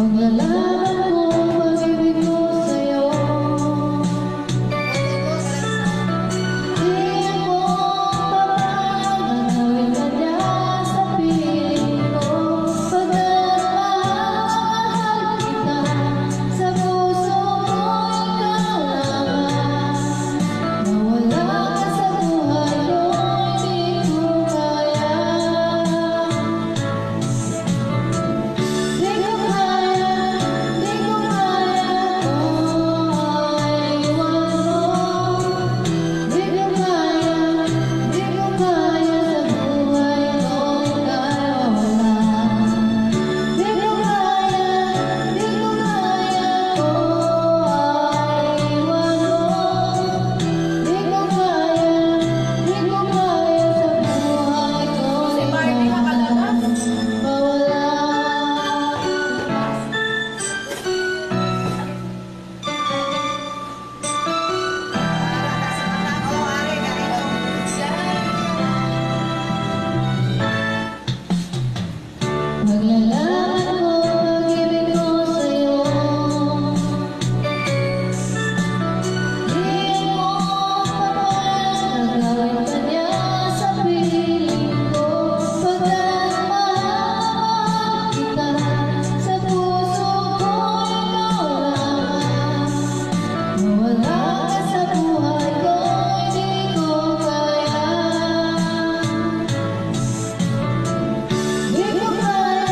Maglalaman ko pag-ibig ko sa'yo. Di ako papayag na gawin ka niya sa piling ko. Pagmamahal kita, sa puso ko ikaw lamang. Mawala ka sa buhay ko, hindi ko kaya. Maglalaman ko pag-ibig ko sa'yo. Di ako papayag na gawin ka niya sa piling ko. Pagmamahal kita, sa puso ko ikaw lamang. Mawala ka sa buhay ko, hindi ko kaya. Di ko kaya,